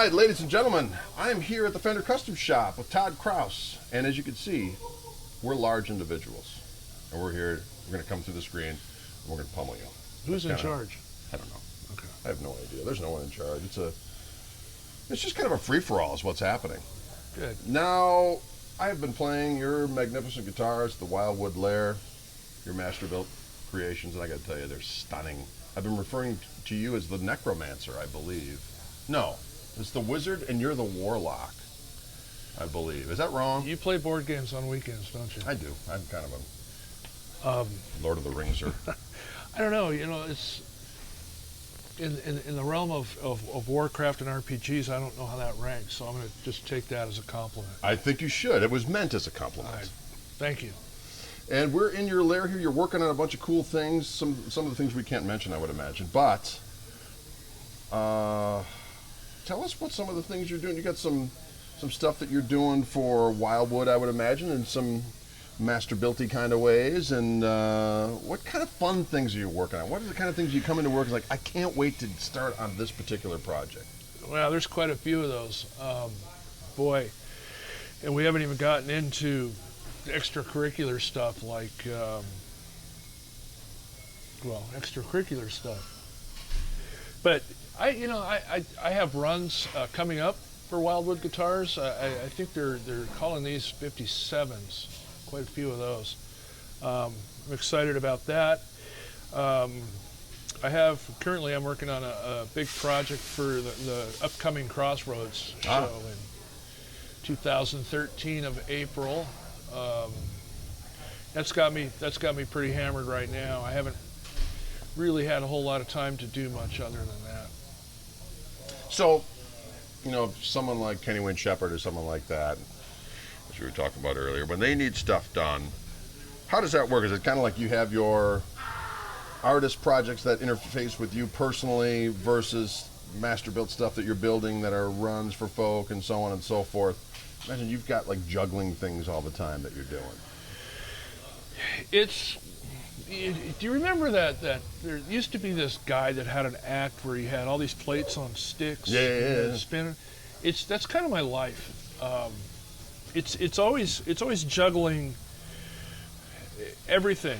right, ladies and gentlemen, I am here at the Fender Custom Shop with Todd Krause. And as you can see, we're large individuals. And we're here, we're going to come through the screen, and we're going to pummel you. Who's in charge? I don't know. Okay. I have no idea. There's no one in charge. It's just kind of a free-for-all is what's happening. Good. Now, I have been playing your magnificent guitars, the Wildwood Lair, your Masterbuilt creations, and I got to tell you, they're stunning. I've been referring to you as the Necromancer, I believe. No, it's the Wizard and you're the Warlock, I believe. Is that wrong? You play board games on weekends, don't you? I do. I'm kind of a Lord of the Ringser. I don't know. You know, it's in the realm of Warcraft and RPGs. I don't know how that ranks, so I'm going to just take that as a compliment. I think you should. It was meant as a compliment. Thank you. And we're in your lair here. You're working on a bunch of cool things. Some of the things we can't mention, I would imagine. But tell us what some of the things you're doing. You got some stuff that you're doing for Wildwood, I would imagine, in some Masterbuilty kind of ways. And what kind of fun things are you working on? What are the kind of things you come into work like, I can't wait to start on this particular project? Well, there's quite a few of those. Boy, and we haven't even gotten into extracurricular stuff like, extracurricular stuff. But I have runs coming up for Wildwood Guitars. I think they're calling these 57s. Quite a few of those. I'm excited about that. Currently I'm working on a big project for the upcoming Crossroads show in 2013 of April. That's got me pretty hammered right now. I haven't really had a whole lot of time to do much other than that. So, someone like Kenny Wayne Shepherd or someone like that, as we were talking about earlier, when they need stuff done, how does that work? Is it kind of like you have your artist projects that interface with you personally versus Masterbuilt stuff that you're building that are runs for folk and so on and so forth? Imagine you've got like juggling things all the time that you're doing. Do you remember that there used to be this guy that had an act where he had all these plates on sticks? Yeah. Spinning. That's kind of my life. It's always juggling everything.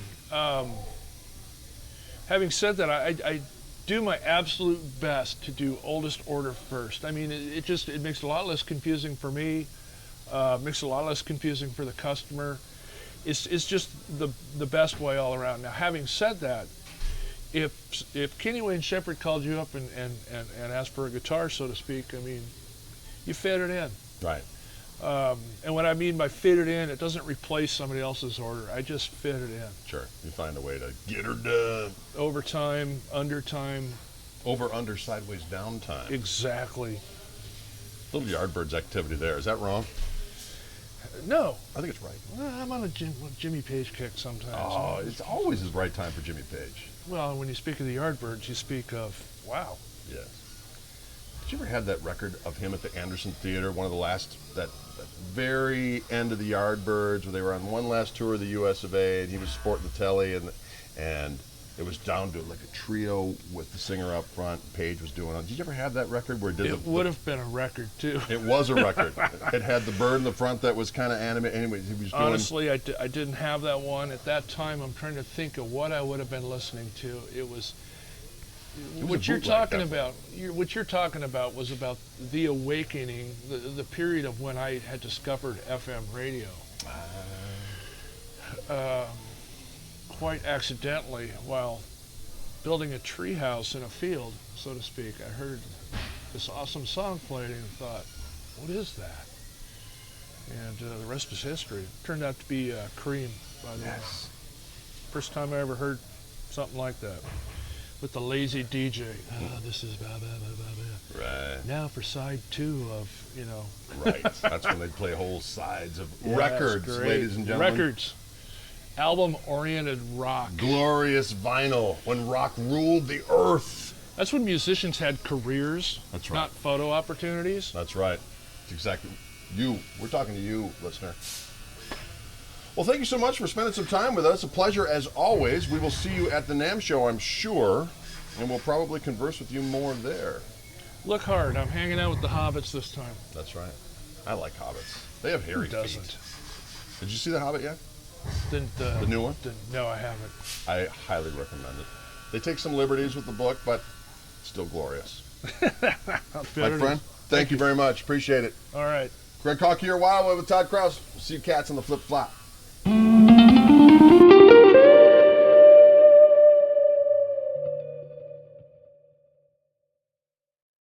Having said that, I do my absolute best to do oldest order first. I mean, it makes it a lot less confusing for me. Makes it a lot less confusing for the customer. It's just the best way all around. Now, having said that, if Kenny Wayne Shepherd called you up and asked for a guitar, so to speak, I mean, you fit it in. Right. And what I mean by fit it in, it doesn't replace somebody else's order. I just fit it in. Sure. You find a way to get her done. Overtime, undertime. Over, under, sideways, down time. Exactly. Little Yardbirds activity there. Is that wrong? No. I think it's right. Well, I'm on a Jimmy Page kick sometimes. Oh, it's always the right time for Jimmy Page. Well, when you speak of the Yardbirds, you speak of, wow. Yes. Did you ever have that record of him at the Anderson Theater, one of the last, that very end of the Yardbirds, where they were on one last tour of the US of A, and he was sporting the telly, and it was down to like a trio with the singer up front. Page was doing it. Did you ever have that record where it would have been a record too? It was a record. It had the bird in the front that was kind of animated. Anyway, he was doing. Honestly, I didn't have that one at that time. I'm trying to think of what I would have been listening to. It was what you're talking about. What you're talking about was about the awakening, the period of when I had discovered FM radio. Quite accidentally, while building a treehouse in a field, so to speak, I heard this awesome song played and thought, what is that? And the rest is history. It turned out to be Cream, by the way. First time I ever heard something like that. With the lazy DJ. This is blah, blah, blah, blah, blah. Right. Now for side 2 of, Right. That's when they play whole sides of records, ladies and gentlemen. Records. Album-oriented rock. Glorious vinyl, when rock ruled the earth. That's when musicians had careers, that's right, not photo opportunities. That's right. It's exactly you. We're talking to you, listener. Well, thank you so much for spending some time with us. A pleasure as always. We will see you at the NAMM show, I'm sure, and we'll probably converse with you more there. Look hard. I'm hanging out with the hobbits this time. That's right. I like hobbits. They have hairy Who doesn't? feet. Did you see the Hobbit yet? The new one? No, I haven't. I highly recommend it. They take some liberties with the book, but still glorious. My friend, thank you very much. Appreciate it. All right. Greg Koch here, Wildwood with Todd Krause. See you cats on the flip flop.